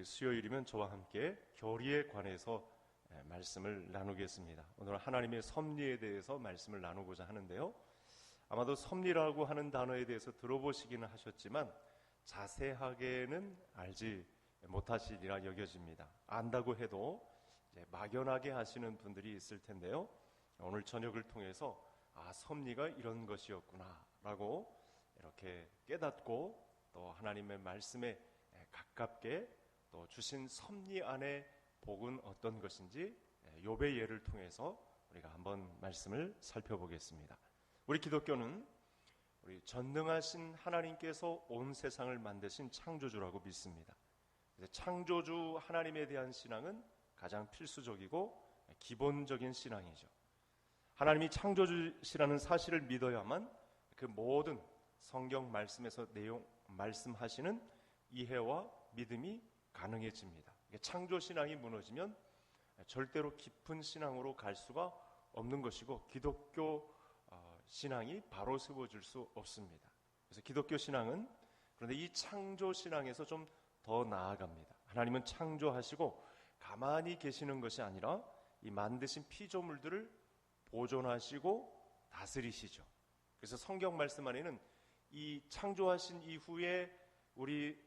수요일이면 저와 함께 교리에 관해서 말씀을 나누겠습니다. 오늘 하나님의 섭리에 대해서 말씀을 나누고자 하는데요. 아마도 섭리라고 하는 단어에 대해서 들어보시기는 하셨지만 자세하게는 알지 못하시리라 여겨집니다. 안다고 해도 이제 막연하게 하시는 분들이 있을 텐데요. 오늘 저녁을 통해서 섭리가 이런 것이었구나 라고 이렇게 깨닫고 또 하나님의 말씀에 가깝게 또 주신 섭리 안에 복은 어떤 것인지 욥의 예를 통해서 우리가 한번 말씀을 살펴보겠습니다. 우리 기독교는 우리 전능하신 하나님께서 온 세상을 만드신 창조주라고 믿습니다. 창조주 하나님에 대한 신앙은 가장 필수적이고 기본적인 신앙이죠. 하나님이 창조주시라는 사실을 믿어야만 그 모든 성경 말씀에서 말씀하시는 이해와 믿음이 가능해집니다. 창조 신앙이 무너지면 절대로 깊은 신앙으로 갈 수가 없는 것이고 기독교 신앙이 바로 세워질 수 없습니다. 그래서 기독교 신앙은 그런데 이 창조 신앙에서 좀 더 나아갑니다. 하나님은 창조하시고 가만히 계시는 것이 아니라 이 만드신 피조물들을 보존하시고 다스리시죠. 그래서 성경 말씀 안에는 이 창조하신 이후에 우리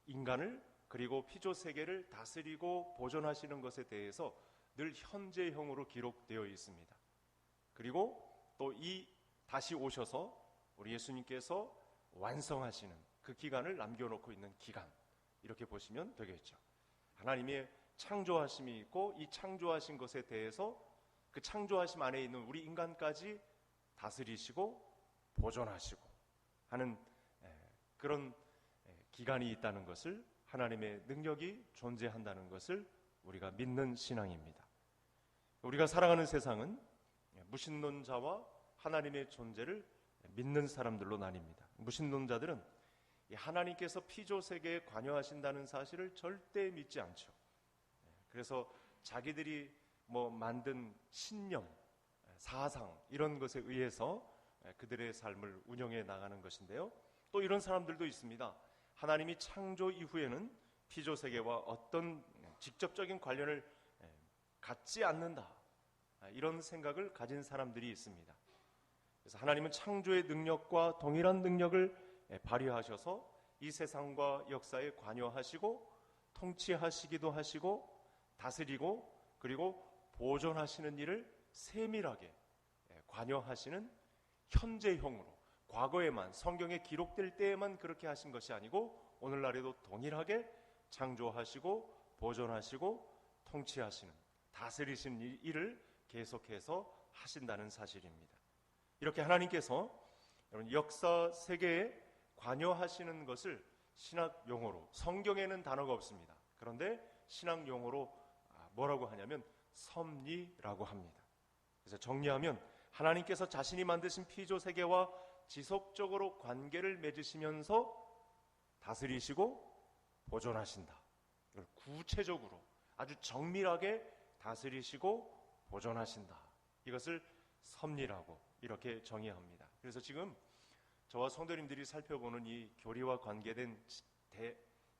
인간을 그리고 피조 세계를 다스리고 보존하시는 것에 대해서 늘 현재형으로 기록되어 있습니다. 그리고 또 다시 오셔서 우리 예수님께서 완성하시는 그 기간을 남겨놓고 있는 기간, 이렇게 보시면 되겠죠. 하나님의 창조하심이 있고 이 창조하신 것에 대해서 그 창조하심 안에 있는 우리 인간까지 다스리시고 보존하시고 하는 그런 기간이 있다는 것을, 하나님의 능력이 존재한다는 것을 우리가 믿는 신앙입니다. 우리가 살아가는 세상은 무신론자와 하나님의 존재를 믿는 사람들로 나뉩니다. 무신론자들은 하나님께서 피조 세계에 관여하신다는 사실을 절대 믿지 않죠. 그래서 자기들이 만든 신념, 사상 이런 것에 의해서 그들의 삶을 운영해 나가는 것인데요. 또 이런 사람들도 있습니다. 하나님이 창조 이후에는 피조 세계와 어떤 직접적인 관련을 갖지 않는다, 이런 생각을 가진 사람들이 있습니다. 그래서 하나님은 창조의 능력과 동일한 능력을 발휘하셔서 이 세상과 역사에 관여하시고 통치하시기도 하시고 다스리고 그리고 보존하시는 일을 세밀하게 관여하시는 현재형으로, 과거에만 성경에 기록될 때에만 그렇게 하신 것이 아니고 오늘날에도 동일하게 창조하시고 보존하시고 통치하시는, 다스리시는 일을 계속해서 하신다는 사실입니다. 이렇게 하나님께서 여러분 역사 세계에 관여하시는 것을 신학 용어로, 성경에는 단어가 없습니다. 그런데 신학 용어로 뭐라고 하냐면 섭리라고 합니다. 그래서 정리하면 하나님께서 자신이 만드신 피조 세계와 지속적으로 관계를 맺으시면서 다스리시고 보존하신다. 이걸 구체적으로 아주 정밀하게 다스리시고 보존하신다. 이것을 섭리라고 이렇게 정의합니다. 그래서 지금 저와 성도님들이 살펴보는 이 교리와 관계된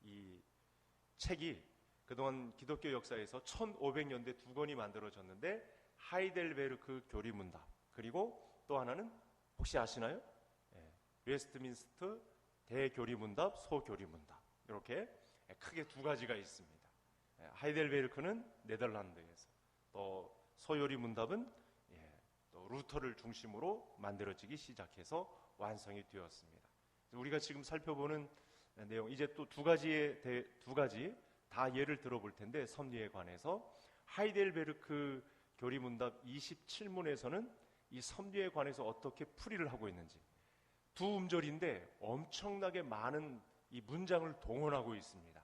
이 책이 그동안 기독교 역사에서 1500년대 2권이 만들어졌는데 하이델베르크 교리문답, 그리고 또 하나는 혹시 아시나요? 웨스트민스터 대교리문답, 소교리문답, 이렇게 크게 두 가지가 있습니다. 하이델베르크는 네덜란드에서, 또 소요리문답은 또 루터를 중심으로 만들어지기 시작해서 완성이 되었습니다. 우리가 지금 살펴보는 내용, 이제 또 두 가지 다 예를 들어볼 텐데, 섭리에 관해서 하이델베르크 교리문답 27문에서는 이 섭리에 관해서 어떻게 풀이를 하고 있는지, 두 음절인데 엄청나게 많은 이 문장을 동원하고 있습니다.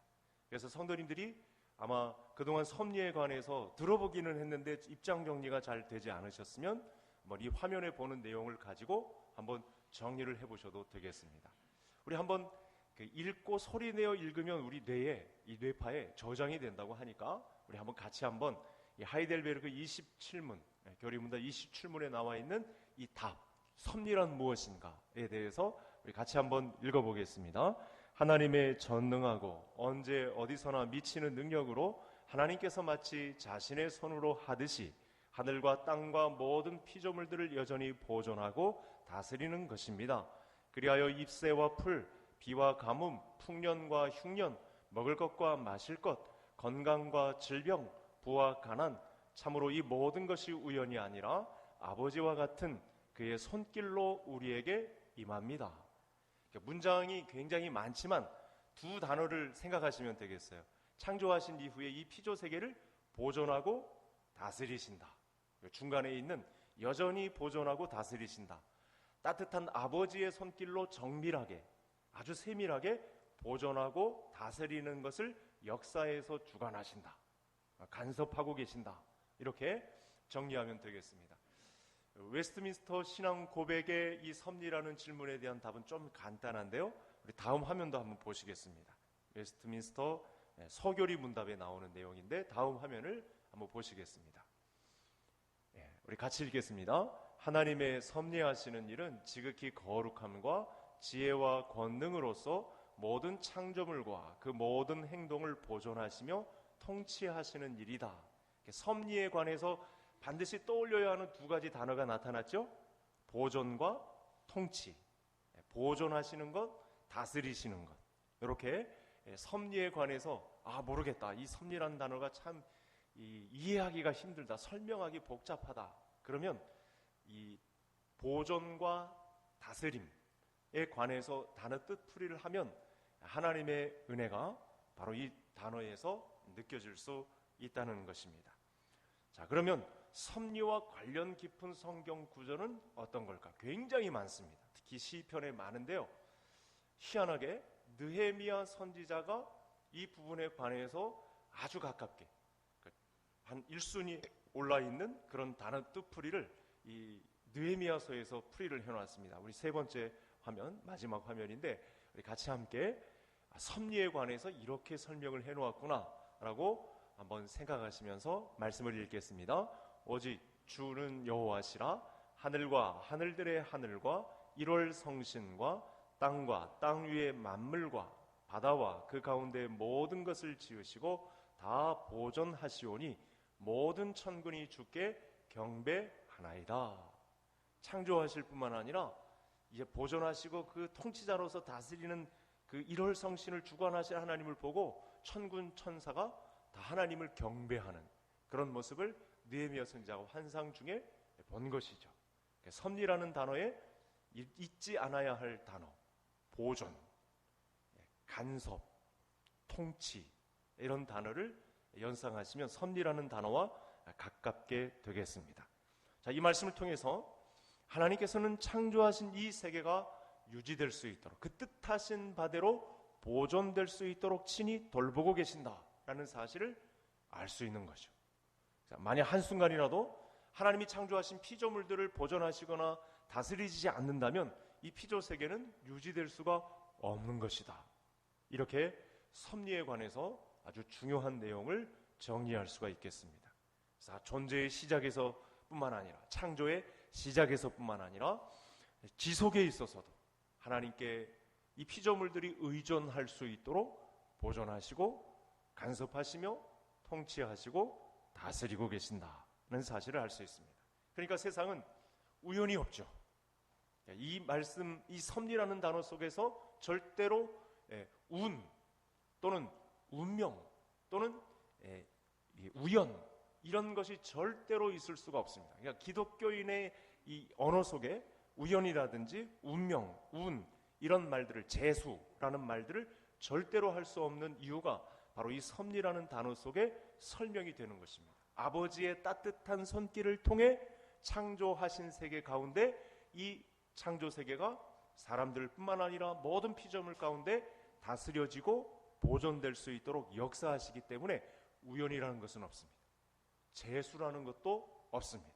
그래서 성도님들이 아마 그동안 섭리에 관해서 들어보기는 했는데 입장 정리가 잘 되지 않으셨으면 이 화면에 보는 내용을 가지고 한번 정리를 해보셔도 되겠습니다. 우리 한번 읽고 소리내어 읽으면 우리 뇌에, 이 뇌파에 저장이 된다고 하니까 우리 한번 같이 한번 이 하이델베르크 27문, 교리문답 27문에 나와 있는 이 답, 섭리란 무엇인가에 대해서 우리 같이 한번 읽어보겠습니다. 하나님의 전능하고 언제 어디서나 미치는 능력으로 하나님께서 마치 자신의 손으로 하듯이 하늘과 땅과 모든 피조물들을 여전히 보존하고 다스리는 것입니다. 그리하여 잎새와 풀, 비와 가뭄, 풍년과 흉년, 먹을 것과 마실 것, 건강과 질병, 부와 가난, 참으로 이 모든 것이 우연이 아니라 아버지와 같은 그의 손길로 우리에게 임합니다. 문장이 굉장히 많지만 두 단어를 생각하시면 되겠어요. 창조하신 이후에 이 피조 세계를 보존하고 다스리신다. 중간에 있는 여전히 보존하고 다스리신다. 따뜻한 아버지의 손길로 정밀하게, 아주 세밀하게 보존하고 다스리는 것을 역사에서 주관하신다. 간섭하고 계신다. 이렇게 정리하면 되겠습니다. 웨스트민스터 신앙 고백의 이 섭리라는 질문에 대한 답은 좀 간단한데요. 우리 다음 화면도 한번 보시겠습니다. 웨스트민스터 서교리 문답에 나오는 내용인데 다음 화면을 한번 보시겠습니다. 우리 같이 읽겠습니다. 하나님의 섭리하시는 일은 지극히 거룩함과 지혜와 권능으로서 모든 창조물과 그 모든 행동을 보존하시며 통치하시는 일이다. 섭리에 관해서 반드시 떠올려야 하는 두 가지 단어가 나타났죠. 보존과 통치. 보존하시는 것, 다스리시는 것. 이렇게 섭리에 관해서 모르겠다. 이 섭리라는 단어가 참 이해하기가 힘들다. 설명하기 복잡하다. 그러면 이 보존과 다스림에 관해서 단어 뜻풀이를 하면 하나님의 은혜가 바로 이 단어에서 느껴질 수 있다는 것입니다. 자, 그러면 섭리와 관련 깊은 성경 구절은 어떤 걸까? 굉장히 많습니다. 특히 시편에 많은데요. 희한하게 느헤미야 선지자가 이 부분에 관해서 아주 가깝게 한 1순위 올라있는 그런 단어 뜻풀이를 이 느헤미야서에서 풀이를 해놨습니다. 우리 세 번째 화면, 마지막 화면인데 우리 같이 함께 섭리에 관해서 이렇게 설명을 해놓았구나 라고 한번 생각하시면서 말씀을 읽겠습니다. 오직 주는 여호와시라. 하늘과 하늘들의 하늘과 1월 성신과 땅과 땅 위의 만물과 바다와 그 가운데 모든 것을 지으시고 다 보존하시오니 모든 천군이 주께 경배하나이다. 창조하실 뿐만 아니라 이제 보존하시고 그 통치자로서 다스리는 그 1월 성신을 주관하실 하나님을 보고 천군 천사가 다 하나님을 경배하는 그런 모습을 느헤미야 선지자가 환상 중에 본 것이죠. 섭리라는 단어에 잊지 않아야 할 단어, 보존, 간섭, 통치 이런 단어를 연상하시면 섭리라는 단어와 가깝게 되겠습니다. 자, 이 말씀을 통해서 하나님께서는 창조하신 이 세계가 유지될 수 있도록 그 뜻하신 바대로 보존될 수 있도록 친히 돌보고 계신다라는 사실을 알 수 있는 거죠. 자, 만약 한순간이라도 하나님이 창조하신 피조물들을 보존하시거나 다스리지 않는다면 이 피조 세계는 유지될 수가 없는 것이다. 이렇게 섭리에 관해서 아주 중요한 내용을 정리할 수가 있겠습니다. 자, 존재의 시작에서 뿐만 아니라 창조의 시작에서 뿐만 아니라 지속에 있어서도 하나님께 이 피조물들이 의존할 수 있도록 보존하시고 간섭하시며 통치하시고 다스리고 계신다는 사실을 알 수 있습니다. 그러니까 세상은 우연이 없죠. 이 말씀, 이 섭리라는 단어 속에서 절대로 운 또는 운명 또는 우연 이런 것이 절대로 있을 수가 없습니다. 그러니까 기독교인의 이 언어 속에 우연이라든지 운명, 운 이런 말들을 재수라는 말들을 절대로 할 수 없는 이유가 바로 이 섭리라는 단어 속에 설명이 되는 것입니다. 아버지의 따뜻한 손길을 통해 창조하신 세계 가운데 이 창조 세계가 사람들 뿐만 아니라 모든 피조물 가운데 다스려지고 보존될 수 있도록 역사하시기 때문에 우연이라는 것은 없습니다. 재수라는 것도 없습니다.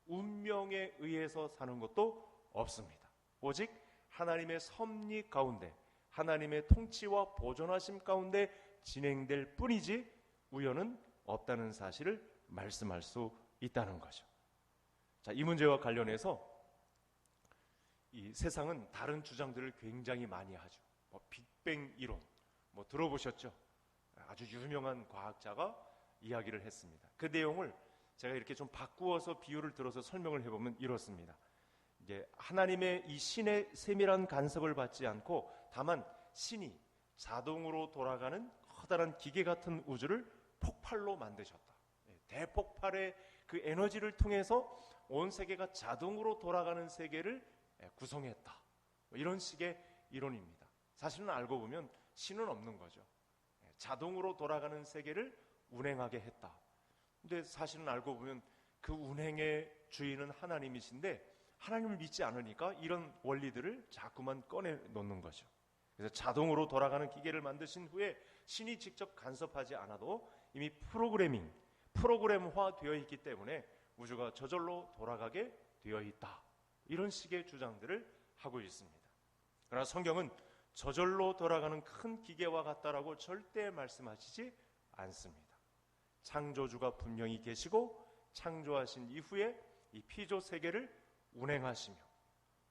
운명에 의해서 사는 것도 없습니다. 오직 하나님의 섭리 가운데 하나님의 통치와 보존하심 가운데 진행될 뿐이지 우연은 없다는 사실을 말씀할 수 있다는 거죠. 자, 이 문제와 관련해서 이 세상은 다른 주장들을 굉장히 많이 하죠. 빅뱅 이론 들어보셨죠? 아주 유명한 과학자가 이야기를 했습니다. 그 내용을 제가 이렇게 좀 바꾸어서 비유를 들어서 설명을 해보면 이렇습니다. 이제 하나님의 이 신의 세밀한 간섭을 받지 않고 다만 신이 자동으로 돌아가는 커다란 기계 같은 우주를 폭발로 만드셨다. 대폭발의 그 에너지를 통해서 온 세계가 자동으로 돌아가는 세계를 구성했다. 이런 식의 이론입니다. 사실은 알고 보면 신은 없는 거죠. 자동으로 돌아가는 세계를 운행하게 했다. 근데 사실은 알고 보면 그 운행의 주인은 하나님이신데 하나님을 믿지 않으니까 이런 원리들을 자꾸만 꺼내 놓는 거죠. 그래서 자동으로 돌아가는 기계를 만드신 후에 신이 직접 간섭하지 않아도 이미 프로그램화 되어 있기 때문에 우주가 저절로 돌아가게 되어 있다. 이런 식의 주장들을 하고 있습니다. 그러나 성경은 저절로 돌아가는 큰 기계와 같다라고 절대 말씀하시지 않습니다. 창조주가 분명히 계시고 창조하신 이후에 이 피조 세계를 운행하시며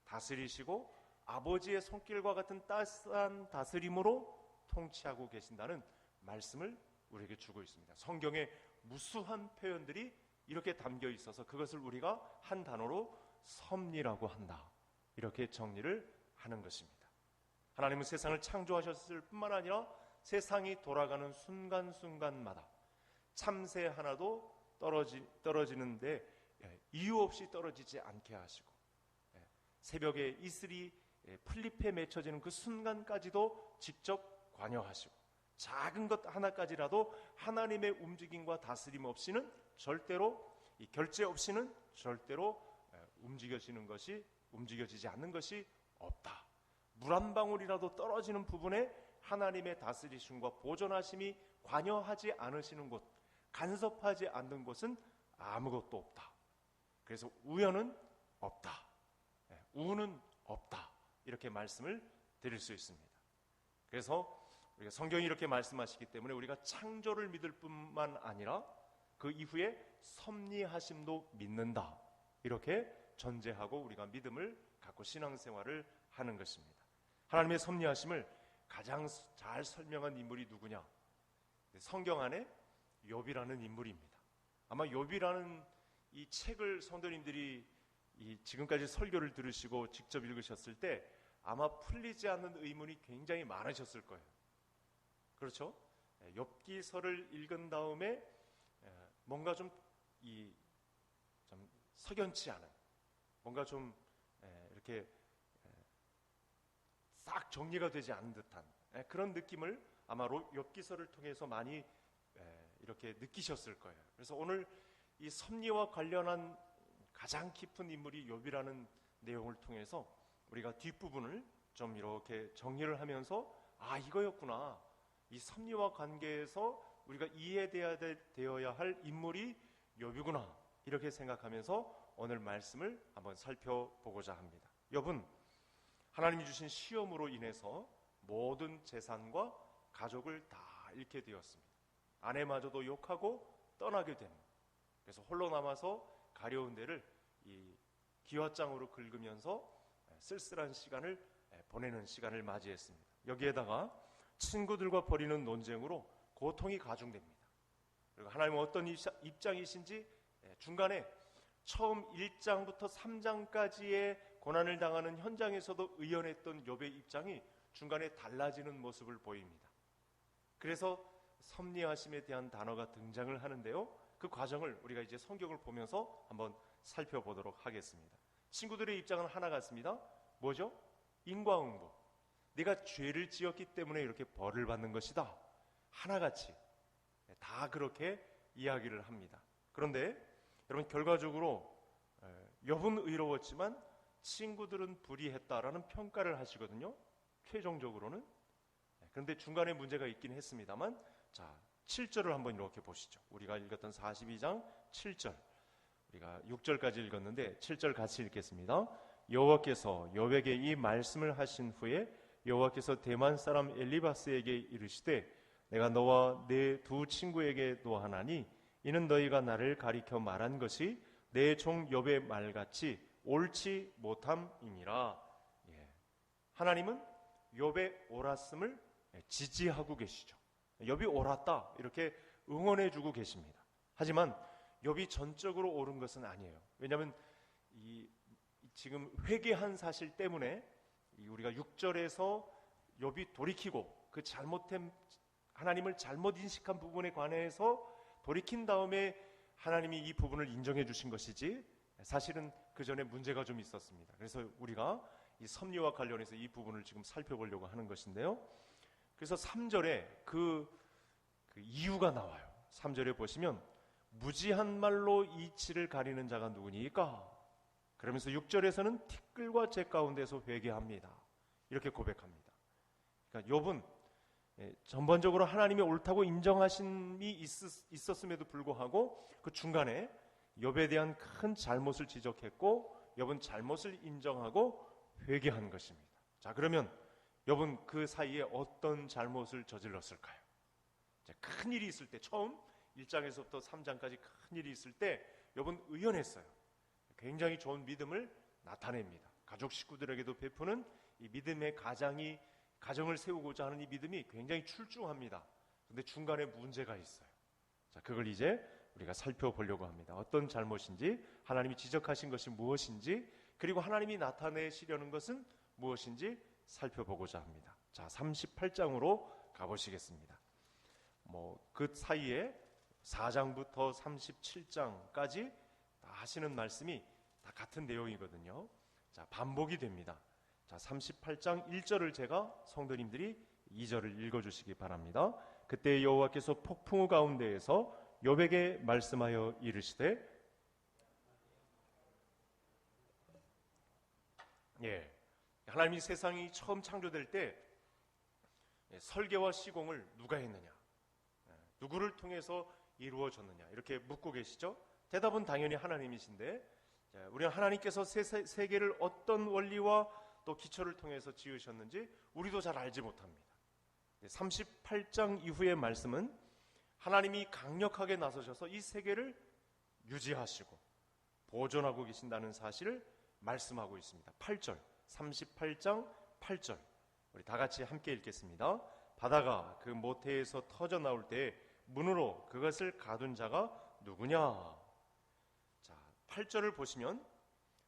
다스리시고 아버지의 손길과 같은 따스한 다스림으로 통치하고 계신다는 말씀을 우리에게 주고 있습니다. 성경에 무수한 표현들이 이렇게 담겨 있어서 그것을 우리가 한 단어로 섭리라고 한다. 이렇게 정리를 하는 것입니다. 하나님은 세상을 창조하셨을 뿐만 아니라 세상이 돌아가는 순간순간마다 참새 하나도 떨어지는데 이유 없이 떨어지지 않게 하시고 새벽에 이슬이 풀잎에 맺혀지는 그 순간까지도 직접 관여하시고 작은 것 하나까지라도 하나님의 움직임과 다스림 없이는 절대로 이 결제 없이는 절대로 움직여지지 않는 것이 없다. 물 한 방울이라도 떨어지는 부분에 하나님의 다스리심과 보존하심이 관여하지 않으시는 곳, 간섭하지 않는 곳은 아무것도 없다. 그래서 우연은 없다. 우는 없다. 이렇게 말씀을 드릴 수 있습니다. 그래서 우리가 성경이 이렇게 말씀하시기 때문에 우리가 창조를 믿을 뿐만 아니라 그 이후에 섭리하심도 믿는다. 이렇게 전제하고 우리가 믿음을 갖고 신앙생활을 하는 것입니다. 하나님의 섭리하심을 가장 잘 설명한 인물이 누구냐? 성경 안에 욥이라는 인물입니다. 아마 욥이라는 이 책을 성도님들이 지금까지 설교를 들으시고 직접 읽으셨을 때 아마 풀리지 않는 의문이 굉장히 많으셨을 거예요. 그렇죠? 욥기서를 읽은 다음에 뭔가 좀 석연치 않은, 뭔가 좀 이렇게 싹 정리가 되지 않은 듯한 그런 느낌을 아마 욥기서를 통해서 많이 이렇게 느끼셨을 거예요. 그래서 오늘 이 섭리와 관련한 가장 깊은 인물이 욥이라는 내용을 통해서 우리가 뒷부분을 좀 이렇게 정리를 하면서 이거였구나. 이 섭리와 관계에서 우리가 이해되어야 할 인물이 욥이구나. 이렇게 생각하면서 오늘 말씀을 한번 살펴보고자 합니다. 욥은 하나님이 주신 시험으로 인해서 모든 재산과 가족을 다 잃게 되었습니다. 아내마저도 욕하고 떠나게 됩니다. 그래서 홀로 남아서 가려운 데를 이 기와장으로 긁으면서 쓸쓸한 시간을 보내는 시간을 맞이했습니다. 여기에다가 친구들과 벌이는 논쟁으로 고통이 가중됩니다. 그리고 하나님은 어떤 입장이신지 중간에 처음 1장부터 3장까지의 고난을 당하는 현장에서도 의연했던 욥의 입장이 중간에 달라지는 모습을 보입니다. 그래서 섭리하심에 대한 단어가 등장을 하는데요. 그 과정을 우리가 이제 성경을 보면서 한번 살펴보도록 하겠습니다. 친구들의 입장은 하나 같습니다. 뭐죠? 인과응보. 네가 죄를 지었기 때문에 이렇게 벌을 받는 것이다. 하나같이 다 그렇게 이야기를 합니다. 그런데 여러분 결과적으로 욥은 의로웠지만 친구들은 불의했다라는 평가를 하시거든요. 최종적으로는. 그런데 중간에 문제가 있긴 했습니다만, 자 7절을 한번 이렇게 보시죠. 우리가 읽었던 42장 7절, 우리가 6절까지 읽었는데 7절 같이 읽겠습니다. 여호와께서 욥에게 이 말씀을 하신 후에 여호와께서 대만 사람 엘리바스에게 이르시되 내가 너와 내 두 친구에게 노하나니 이는 너희가 나를 가리켜 말한 것이 내 종 욥의 말같이 옳지 못함이니라. 하나님은 욥의 옳았음을 지지하고 계시죠. 욥이 옳았다 이렇게 응원해주고 계십니다. 하지만 욥이 전적으로 옳은 것은 아니에요. 왜냐하면 지금 회개한 사실 때문에 우리가 6절에서 욥이 돌이키고 그 잘못된 하나님을 잘못 인식한 부분에 관해서 돌이킨 다음에 하나님이 이 부분을 인정해 주신 것이지 사실은 그 전에 문제가 좀 있었습니다. 그래서 우리가 이 섭리와 관련해서 이 부분을 지금 살펴보려고 하는 것인데요. 그래서 3절에 그 이유가 나와요. 3절에 보시면 무지한 말로 이치를 가리는 자가 누구니까? 그러면서 6절에서는 티끌과 재 가운데서 회개합니다. 이렇게 고백합니다. 그러니까 욥은 전반적으로 하나님이 옳다고 인정하심이 있었음에도 불구하고 그 중간에 욥에 대한 큰 잘못을 지적했고 욥은 잘못을 인정하고 회개한 것입니다. 자, 그러면 욥은 그 사이에 어떤 잘못을 저질렀을까요? 큰 일이 있을 때, 처음 1장에서부터 3장까지 큰 일이 있을 때 욥은 의연했어요. 굉장히 좋은 믿음을 나타냅니다. 가족 식구들에게도 베푸는 이 믿음의 가정을 세우고자 하는 이 믿음이 굉장히 출중합니다. 그런데 중간에 문제가 있어요. 자, 그걸 이제 우리가 살펴보려고 합니다. 어떤 잘못인지, 하나님이 지적하신 것이 무엇인지, 그리고 하나님이 나타내시려는 것은 무엇인지 살펴보고자 합니다. 자, 38장으로 가보시겠습니다. 그 사이에 4장부터 37장까지 다 하시는 말씀이 다 같은 내용이거든요. 자, 반복이 됩니다. 자, 38장 1절을 제가 성도님들이 2절을 읽어주시기 바랍니다. 그때 여호와께서 폭풍우 가운데에서 욥에게 말씀하여 이르시되, 하나님이 세상이 처음 창조될 때 설계와 시공을 누가 했느냐, 누구를 통해서 이루어졌느냐, 이렇게 묻고 계시죠. 대답은 당연히 하나님이신데, 우리는 하나님께서 세계를 어떤 원리와 또 기초를 통해서 지으셨는지 우리도 잘 알지 못합니다. 38장 이후의 말씀은 하나님이 강력하게 나서셔서 이 세계를 유지하시고 보존하고 계신다는 사실을 말씀하고 있습니다. 8절, 38장 8절, 우리 다 같이 함께 읽겠습니다. 바다가 그 모태에서 터져 나올 때 문으로 그것을 가둔 자가 누구냐? 자, 8절을 보시면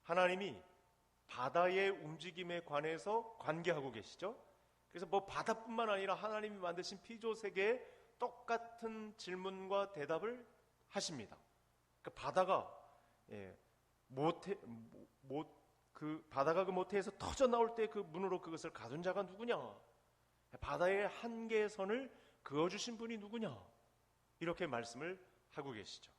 하나님이 바다의 움직임에 관해서 관계하고 계시죠. 그래서 바다뿐만 아니라 하나님이 만드신 피조 세계에 똑같은 질문과 대답을 하십니다. 그러니까 바다가 그 모태에서 터져 나올 때 그 문으로 그것을 가둔 자가 누구냐? 바다의 한계선을 그어주신 분이 누구냐? 이렇게 말씀을 하고 계시죠.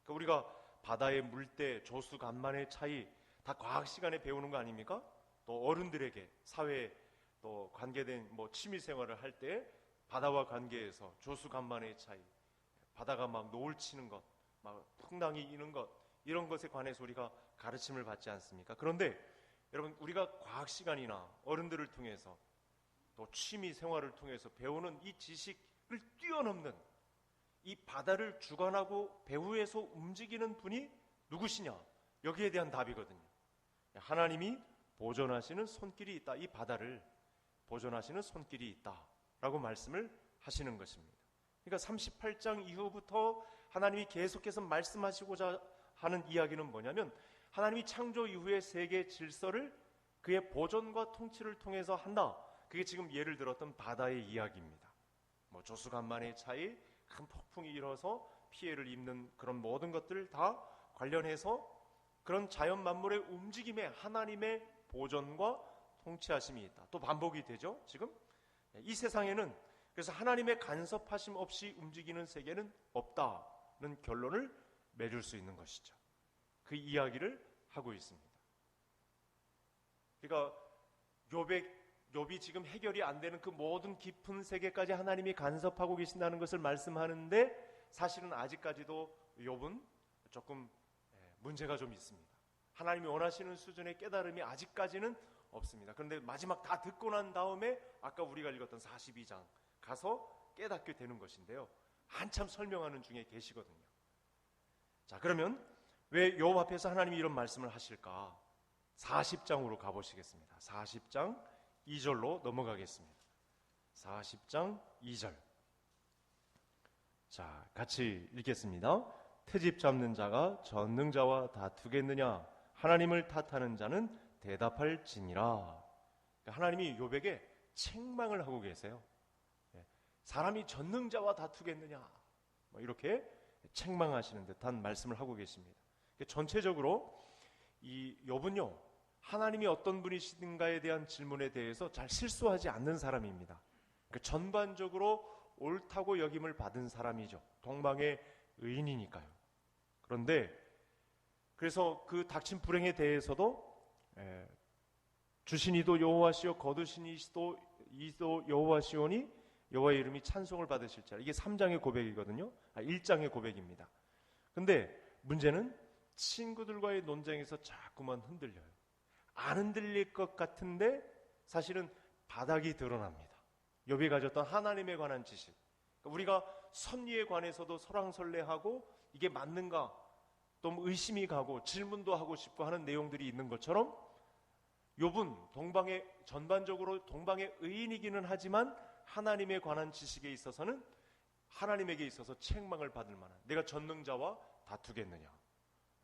그러니까 우리가 바다의 물때, 조수, 간만의 차이 다 과학 시간에 배우는 거 아닙니까? 또 어른들에게 사회에 또 관계된 취미 생활을 할 때 바다와 관계해서 조수, 간만의 차이, 바다가 막 노을 치는 것, 막 풍랑이 이는 것, 이런 것에 관해서 우리가 가르침을 받지 않습니까? 그런데 여러분, 우리가 과학 시간이나 어른들을 통해서 또 취미 생활을 통해서 배우는 이 지식을 뛰어넘는 이 바다를 주관하고 배후에서 움직이는 분이 누구시냐? 여기에 대한 답이거든요. 하나님이 보존하시는 손길이 있다. 이 바다를 보존하시는 손길이 있다라고 말씀을 하시는 것입니다. 그러니까 38장 이후부터 하나님이 계속해서 말씀하시고자 하는 이야기는 뭐냐면, 하나님이 창조 이후의 세계 질서를 그의 보존과 통치를 통해서 한다. 그게 지금 예를 들었던 바다의 이야기입니다. 조수간만의 차이, 큰 폭풍이 일어서 피해를 입는 그런 모든 것들을 다 관련해서 그런 자연 만물의 움직임에 하나님의 보존과 통치하심이 있다. 또 반복이 되죠. 지금 이 세상에는 그래서 하나님의 간섭하심 없이 움직이는 세계는 없다는 결론을 맺을 수 있는 것이죠. 그 이야기를 하고 있습니다. 그러니까 욥이 지금 해결이 안 되는 그 모든 깊은 세계까지 하나님이 간섭하고 계신다는 것을 말씀하는데, 사실은 아직까지도 욥은 조금 문제가 좀 있습니다. 하나님이 원하시는 수준의 깨달음이 아직까지는 없습니다. 그런데 마지막 다 듣고 난 다음에 아까 우리가 읽었던 42장 가서 깨닫게 되는 것인데요, 한참 설명하는 중에 계시거든요. 자, 그러면 왜 욥 앞에서 하나님이 이런 말씀을 하실까? 40장으로 가보시겠습니다. 40장 2절로 넘어가겠습니다. 40장 2절. 자, 같이 읽겠습니다. 트집 잡는 자가 전능자와 다투겠느냐? 하나님을 탓하는 자는 대답할지니라. 하나님이 욥에게 책망을 하고 계세요. 사람이 전능자와 다투겠느냐? 이렇게 책망하시는 듯한 말씀을 하고 계십니다. 전체적으로 이 욥은요, 하나님이 어떤 분이신가에 대한 질문에 대해서 잘 실수하지 않는 사람입니다. 전반적으로 옳다고 여김을 받은 사람이죠. 동방의 의인이니까요. 그런데 그래서 그 닥친 불행에 대해서도 주신 이도 여호와시오 거두신 이도 여호와시오니 여호와의 이름이 찬송을 받으실지라. 이게 3장의 고백이거든요. 1장의 고백입니다. 근데 문제는 친구들과의 논쟁에서 자꾸만 흔들려요. 안 흔들릴 것 같은데 사실은 바닥이 드러납니다. 욥이 가졌던 하나님에 관한 지식, 우리가 섭리에 관해서도 설왕설래하고 이게 맞는가 또 의심이 가고 질문도 하고 싶고 하는 내용들이 있는 것처럼 욥은 전반적으로 동방의 의인이기는 하지만 하나님에 관한 지식에 있어서는 하나님에게 있어서 책망을 받을 만한, 내가 전능자와 다투겠느냐,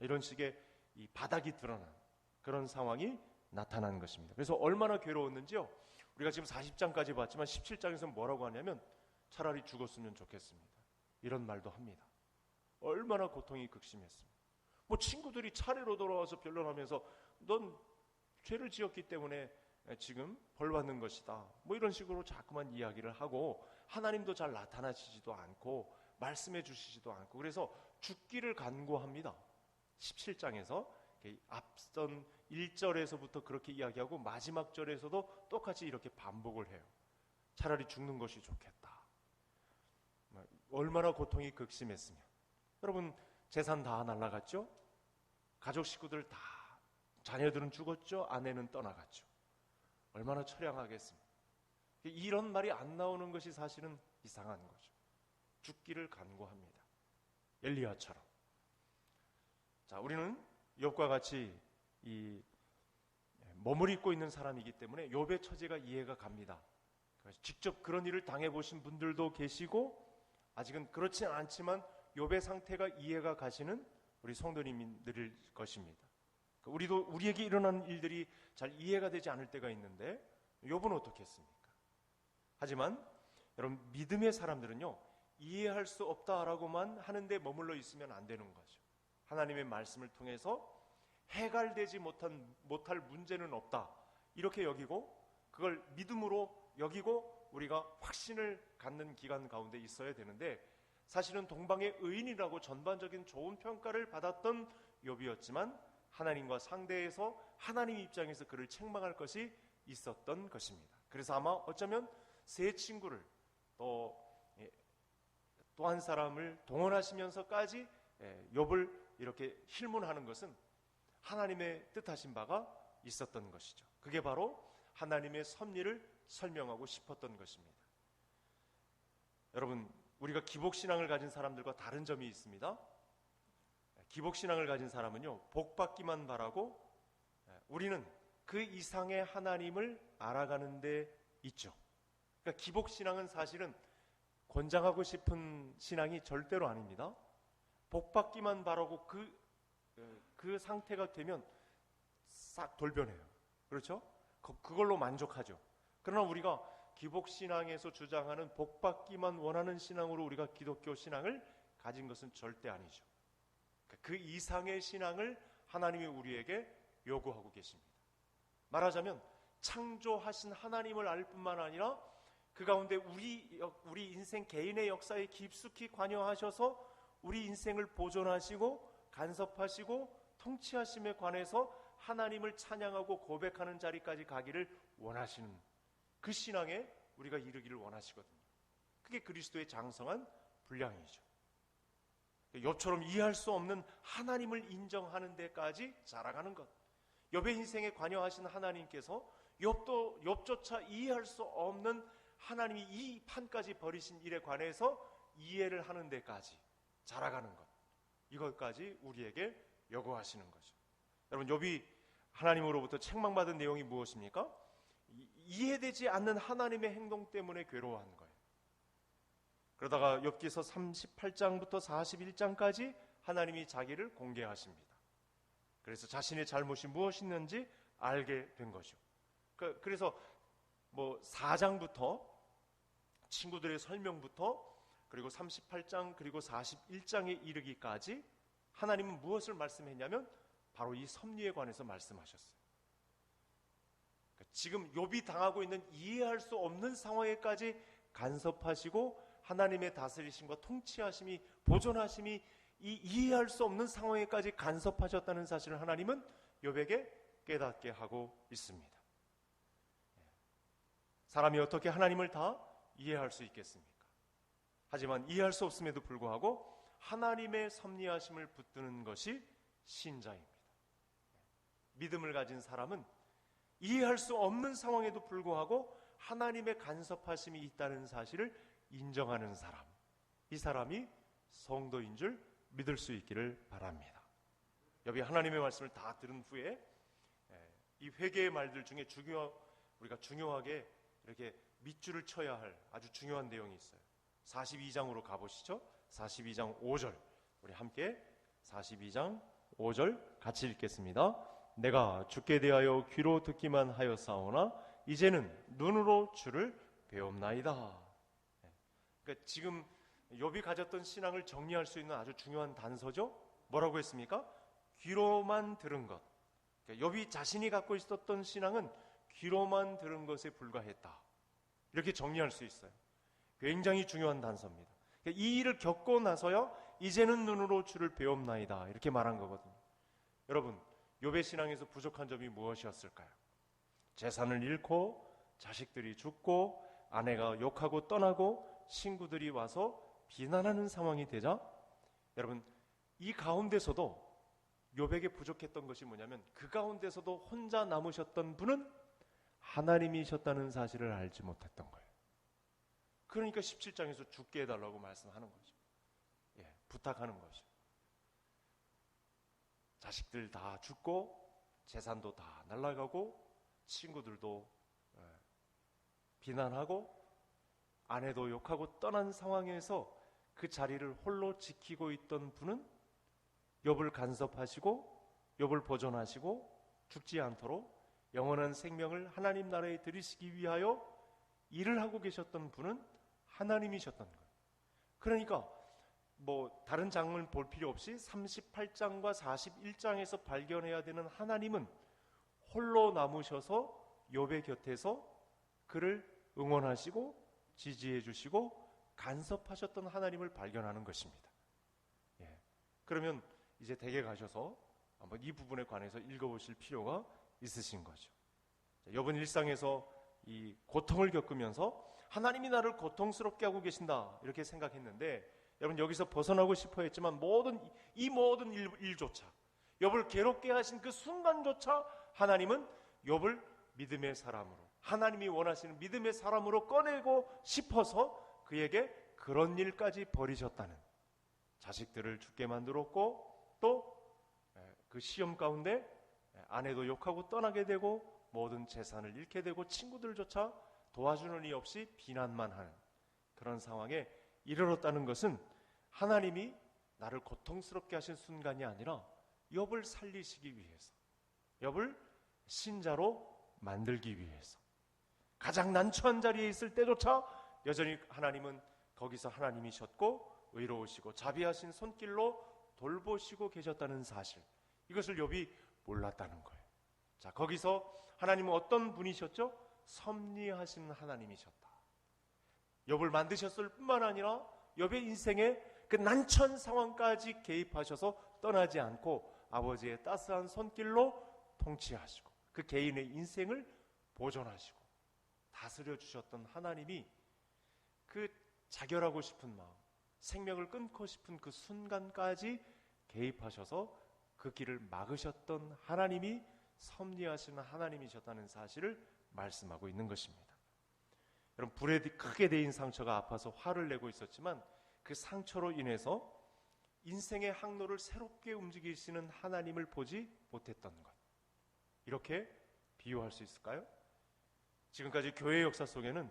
이런 식의 이 바닥이 드러난 그런 상황이 나타난 것입니다. 그래서 얼마나 괴로웠는지요, 우리가 지금 40장까지 봤지만 17장에서는 뭐라고 하냐면 차라리 죽었으면 좋겠습니다, 이런 말도 합니다. 얼마나 고통이 극심했습니다. 친구들이 차례로 돌아와서 변론하면서 넌 죄를 지었기 때문에 지금 벌 받는 것이다, 이런 식으로 자꾸만 이야기를 하고 하나님도 잘 나타나시지도 않고 말씀해 주시지도 않고, 그래서 죽기를 간구합니다. 17장에서 앞선 1절에서부터 그렇게 이야기하고 마지막 절에서도 똑같이 이렇게 반복을 해요. 차라리 죽는 것이 좋겠다. 얼마나 고통이 극심했으면. 여러분, 재산 다 날라갔죠? 가족 식구들 다, 자녀들은 죽었죠? 아내는 떠나갔죠? 얼마나 처량하겠습니까? 이런 말이 안 나오는 것이 사실은 이상한 거죠. 죽기를 간구합니다. 엘리야처럼. 자, 우리는 욥과 같이 이 몸을 입고 있는 사람이기 때문에 욥의 처지가 이해가 갑니다. 직접 그런 일을 당해보신 분들도 계시고 아직은 그렇지는 않지만 욥의 상태가 이해가 가시는 우리 성도님들일 것입니다. 우리에게 일어나는 일들이 잘 이해가 되지 않을 때가 있는데 욥은 어떻게 했습니까? 하지만 여러분, 믿음의 사람들은요, 이해할 수 없다라고만 하는데 머물러 있으면 안 되는 거죠. 하나님의 말씀을 통해서 해결되지 못할 문제는 없다, 이렇게 여기고 그걸 믿음으로 여기고 우리가 확신을 갖는 기간 가운데 있어야 되는데, 사실은 동방의 의인이라고 전반적인 좋은 평가를 받았던 욥이었지만 하나님과 상대해서 하나님 입장에서 그를 책망할 것이 있었던 것입니다. 그래서 아마 어쩌면 세 친구를 또 한 사람을 동원하시면서까지 욥을 이렇게 힐문하는 것은 하나님의 뜻하신 바가 있었던 것이죠. 그게 바로 하나님의 섭리를 설명하고 싶었던 것입니다. 여러분, 우리가 기복신앙을 가진 사람들과 다른 점이 있습니다. 기복신앙을 가진 사람은요, 복받기만 바라고 우리는 그 이상의 하나님을 알아가는 데 있죠. 그러니까 기복신앙은 사실은 권장하고 싶은 신앙이 절대로 아닙니다. 복받기만 바라고 그 상태가 되면 싹 돌변해요. 그렇죠? 그걸로 만족하죠. 그러나 우리가 기복신앙에서 주장하는 복받기만 원하는 신앙으로 우리가 기독교 신앙을 가진 것은 절대 아니죠. 그 이상의 신앙을 하나님이 우리에게 요구하고 계십니다. 말하자면 창조하신 하나님을 알 뿐만 아니라 그 가운데 우리 인생 개인의 역사에 깊숙이 관여하셔서 우리 인생을 보존하시고 간섭하시고 통치하심에 관해서 하나님을 찬양하고 고백하는 자리까지 가기를 원하시는 그 신앙에 우리가 이르기를 원하시거든요. 그게 그리스도의 장성한 분량이죠. 욥처럼 이해할 수 없는 하나님을 인정하는 데까지 자라가는 것. 욥의 인생에 관여하신 하나님께서 욥조차 이해할 수 없는 하나님이 이 판까지 버리신 일에 관해서 이해를 하는 데까지 자라가는 것. 이것까지 우리에게 요구하시는 거죠. 여러분, 욥이 하나님으로부터 책망받은 내용이 무엇입니까? 이해되지 않는 하나님의 행동 때문에 괴로워한 거예요. 그러다가 욥기서 38장부터 41장까지 하나님이 자기를 공개하십니다. 그래서 자신의 잘못이 무엇이었는지 알게 된 거죠. 그래서 4장부터 친구들의 설명부터 그리고 38장 그리고 41장에 이르기까지 하나님은 무엇을 말씀했냐면 바로 이 섭리에 관해서 말씀하셨어요. 지금 욥이 당하고 있는 이해할 수 없는 상황에까지 간섭하시고 하나님의 다스리심과 통치하심이 보존하심이 이 이해할 수 없는 상황에까지 간섭하셨다는 사실을 하나님은 욥에게 깨닫게 하고 있습니다. 사람이 어떻게 하나님을 다 이해할 수 있겠습니까? 하지만 이해할 수 없음에도 불구하고 하나님의 섭리하심을 붙드는 것이 신자입니다. 믿음을 가진 사람은 이해할 수 없는 상황에도 불구하고 하나님의 간섭하심이 있다는 사실을 인정하는 사람, 이 사람이 성도인 줄 믿을 수 있기를 바랍니다. 여기 하나님의 말씀을 다 들은 후에 이 회개의 말들 중에 우리가 중요하게 이렇게 밑줄을 쳐야 할 아주 중요한 내용이 있어요. 42장으로 가보시죠. 42장 5절 우리 함께 42장 5절 같이 읽겠습니다. 내가 주께 대하여 귀로 듣기만 하였사오나 이제는 눈으로 주를 배움나이다. 그러니까 지금 욥이 가졌던 신앙을 정리할 수 있는 아주 중요한 단서죠. 뭐라고 했습니까? 귀로만 들은 것. 그러니까 욥이 자신이 갖고 있었던 신앙은 귀로만 들은 것에 불과했다. 이렇게 정리할 수 있어요. 굉장히 중요한 단서입니다. 그러니까 이 일을 겪고 나서야 이제는 눈으로 주를 배움나이다. 이렇게 말한 거거든요. 여러분, 욥의 신앙에서 부족한 점이 무엇이었을까요? 재산을 잃고 자식들이 죽고 아내가 욕하고 떠나고 친구들이 와서 비난하는 상황이 되자 여러분 이 가운데서도 욥에게 부족했던 것이 뭐냐면 그 가운데서도 혼자 남으셨던 분은 하나님이셨다는 사실을 알지 못했던 거예요. 그러니까 17장에서 죽게 해달라고 말씀하는 거죠. 부탁하는 거죠. 자식들 다 죽고 재산도 다 날아가고 친구들도 비난하고 아내도 욕하고 떠난 상황에서 그 자리를 홀로 지키고 있던 분은 욥을 간섭하시고 욥을 보존하시고 죽지 않도록 영원한 생명을 하나님 나라에 들이시기 위하여 일을 하고 계셨던 분은 하나님이셨던 거예요. 그러니까 다른 장면 볼 필요 없이 38장과 41장에서 발견해야 되는 하나님은 홀로 남으셔서 욥의 곁에서 그를 응원하시고 지지해 주시고 간섭하셨던 하나님을 발견하는 것입니다. 그러면 이제 댁에 가셔서 한번 이 부분에 관해서 읽어보실 필요가 있으신 거죠. 욥은 일상에서 이 고통을 겪으면서 하나님이 나를 고통스럽게 하고 계신다 이렇게 생각했는데 여러분 여기서 벗어나고 싶어 했지만 모든 일조차 욥을 괴롭게 하신 그 순간조차 하나님은 욥을 믿음의 사람으로 하나님이 원하시는 믿음의 사람으로 꺼내고 싶어서 그에게 그런 일까지 벌이셨다는 자식들을 죽게 만들었고 또 그 시험 가운데 아내도 욕하고 떠나게 되고 모든 재산을 잃게 되고 친구들조차 도와주는 이 없이 비난만 하는 그런 상황에 이르렀다는 것은 하나님이 나를 고통스럽게 하신 순간이 아니라 욥을 살리시기 위해서 욥을 신자로 만들기 위해서 가장 난처한 자리에 있을 때조차 여전히 하나님은 거기서 하나님이셨고 의로우시고 자비하신 손길로 돌보시고 계셨다는 사실 이것을 욥이 몰랐다는 거예요. 자, 거기서 하나님은 어떤 분이셨죠? 섭리하신 하나님이셨다. 욥을 만드셨을 뿐만 아니라 욥의 인생에 그 난처한 상황까지 개입하셔서 떠나지 않고 아버지의 따스한 손길로 통치하시고 그 개인의 인생을 보존하시고 다스려 주셨던 하나님이 그 자결하고 싶은 마음, 생명을 끊고 싶은 그 순간까지 개입하셔서 그 길을 막으셨던 하나님이 섭리하시는 하나님이셨다는 사실을 말씀하고 있는 것입니다. 여러분 불에 크게 데인 상처가 아파서 화를 내고 있었지만 그 상처로 인해서 인생의 항로를 새롭게 움직이시는 하나님을 보지 못했던 것 이렇게 비유할 수 있을까요? 지금까지 교회의 역사 속에는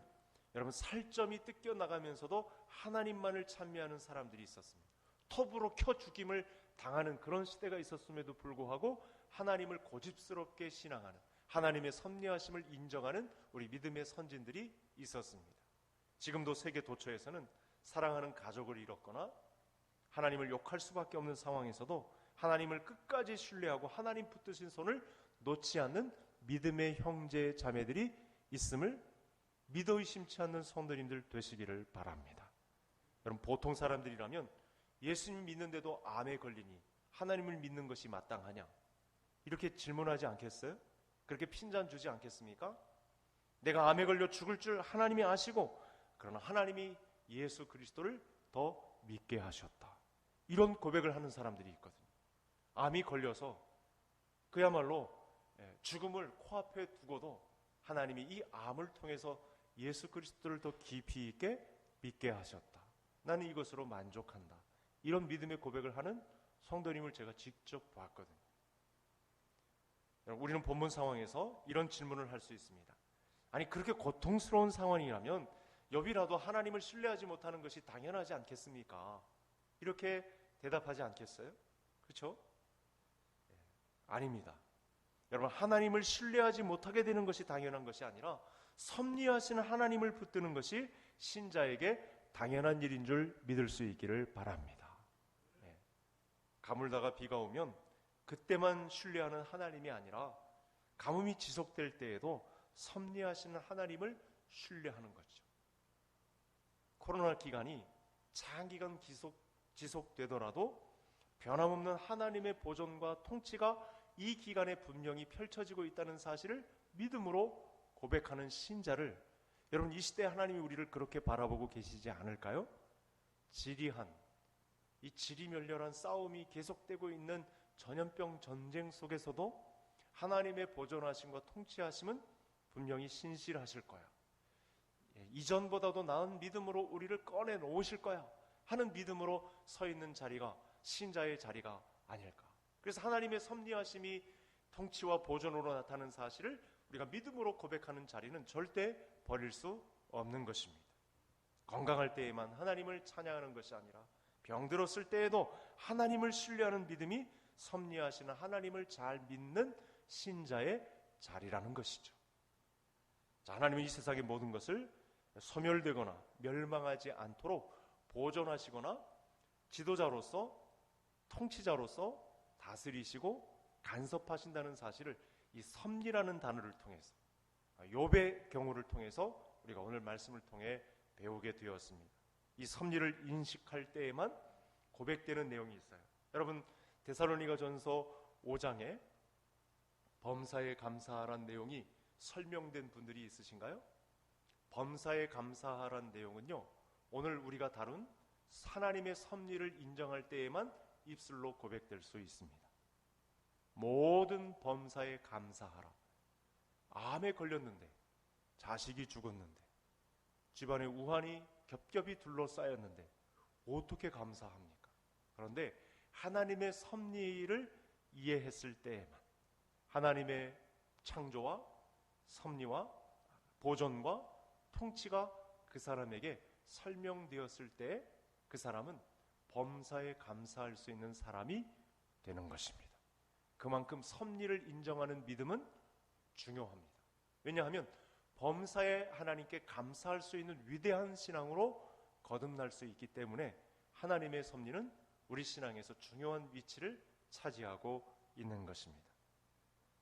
여러분 살점이 뜯겨 나가면서도 하나님만을 찬미하는 사람들이 있었습니다. 톱으로 켜 죽임을 당하는 그런 시대가 있었음에도 불구하고 하나님을 고집스럽게 신앙하는, 하나님의 섭리하심을 인정하는 우리 믿음의 선진들이 있었습니다. 지금도 세계 도처에서는 사랑하는 가족을 잃었거나 하나님을 욕할 수밖에 없는 상황에서도 하나님을 끝까지 신뢰하고 하나님 붙드신 손을 놓지 않는 믿음의 형제 자매들이 있음을 믿어 의심치 않는 성도님들 되시기를 바랍니다. 여러분, 보통 사람들이라면 예수님 믿는데도 암에 걸리니 하나님을 믿는 것이 마땅하냐, 이렇게 질문하지 않겠어요? 그렇게 핀잔 주지 않겠습니까? 내가 암에 걸려 죽을 줄 하나님이 아시고, 그러나 하나님이 예수 그리스도를 더 믿게 하셨다, 이런 고백을 하는 사람들이 있거든요. 암이 걸려서 그야말로 죽음을 코앞에 두고도 하나님이 이 암을 통해서 예수 그리스도를 더 깊이 있게 믿게 하셨다, 나는 이것으로 만족한다, 이런 믿음의 고백을 하는 성도님을 제가 직접 봤거든요. 우리는 본문 상황에서 이런 질문을 할 수 있습니다. 아니, 그렇게 고통스러운 상황이라면 여비라도 하나님을 신뢰하지 못하는 것이 당연하지 않겠습니까? 이렇게 대답하지 않겠어요? 그렇죠? 아닙니다. 여러분, 하나님을 신뢰하지 못하게 되는 것이 당연한 것이 아니라 섭리하시는 하나님을 붙드는 것이 신자에게 당연한 일인 줄 믿을 수 있기를 바랍니다. 가물다가 비가 오면 그때만 신뢰하는 하나님이 아니라 가뭄이 지속될 때에도 섭리하시는 하나님을 신뢰하는 거죠. 코로나 기간이 장기간 지속되더라도 변함없는 하나님의 보존과 통치가 이 기간에 분명히 펼쳐지고 있다는 사실을 믿음으로 고백하는 신자를, 여러분, 이 시대에 하나님이 우리를 그렇게 바라보고 계시지 않을까요? 이 지리멸렬한 싸움이 계속되고 있는 전염병 전쟁 속에서도 하나님의 보존하심과 통치하심은 분명히 신실하실 거야, 이전보다도 나은 믿음으로 우리를 꺼내놓으실 거야 하는 믿음으로 서 있는 자리가 신자의 자리가 아닐까. 그래서 하나님의 섭리하심이 통치와 보존으로 나타나는 사실을 우리가 믿음으로 고백하는 자리는 절대 버릴 수 없는 것입니다. 건강할 때에만 하나님을 찬양하는 것이 아니라 병들었을 때에도 하나님을 신뢰하는 믿음이 섭리하시는 하나님을 잘 믿는 신자의 자리라는 것이죠. 자, 하나님은 이 세상의 모든 것을 소멸되거나 멸망하지 않도록 보존하시거나 지도자로서, 통치자로서 다스리시고 간섭하신다는 사실을 이 섭리라는 단어를 통해서, 욥의 경우를 통해서 우리가 오늘 말씀을 통해 배우게 되었습니다. 이 섭리를 인식할 때에만 고백되는 내용이 있어요. 여러분, 데살로니가전서 5장에 범사에 감사하라는 내용이 설명된 분들이 있으신가요? 범사에 감사하라는 내용은요, 오늘 우리가 다룬 하나님의 섭리를 인정할 때에만 입술로 고백될 수 있습니다. 모든 범사에 감사하라. 암에 걸렸는데, 자식이 죽었는데, 집안에 우환이 겹겹이 둘러싸였는데 어떻게 감사합니까? 그런데 하나님의 섭리를 이해했을 때에만, 하나님의 창조와 섭리와 보존과 통치가 그 사람에게 설명되었을 때 그 사람은 범사에 감사할 수 있는 사람이 되는 것입니다. 그만큼 섭리를 인정하는 믿음은 중요합니다. 왜냐하면 범사에 하나님께 감사할 수 있는 위대한 신앙으로 거듭날 수 있기 때문에 하나님의 섭리는 우리 신앙에서 중요한 위치를 차지하고 있는 것입니다.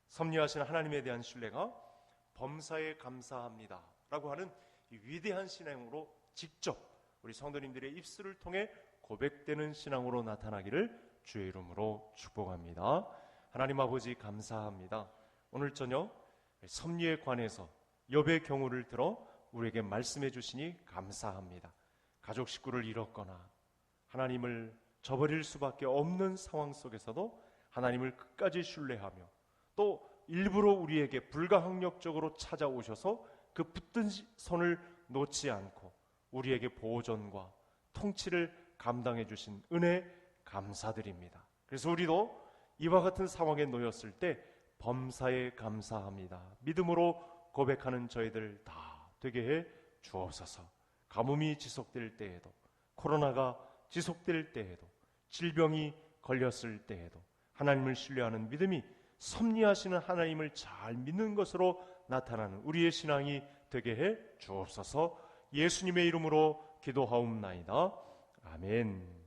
섭리하신 하나님에 대한 신뢰가 범사에 감사합니다 라고 하는 이 위대한 신앙으로 직접 우리 성도님들의 입술을 통해 고백되는 신앙으로 나타나기를 주의 이름으로 축복합니다. 하나님 아버지, 감사합니다. 오늘 저녁 섭리에 관해서 욥의 경우를 들어 우리에게 말씀해 주시니 감사합니다. 가족 식구를 잃었거나 하나님을 저버릴 수밖에 없는 상황 속에서도 하나님을 끝까지 신뢰하며 또 일부러 우리에게 불가항력적으로 찾아오셔서 그 붙든 손을 놓지 않고 우리에게 보존과 통치를 감당해 주신 은혜 감사드립니다. 그래서 우리도 이와 같은 상황에 놓였을 때 범사에 감사합니다, 믿음으로 고백하는 저희들 다 되게 해 주옵소서. 가뭄이 지속될 때에도, 코로나가 지속될 때에도, 질병이 걸렸을 때에도 하나님을 신뢰하는 믿음이 섭리하시는 하나님을 잘 믿는 것으로 나타나는 우리의 신앙이 되게 해 주옵소서. 예수님의 이름으로 기도하옵나이다. 아멘.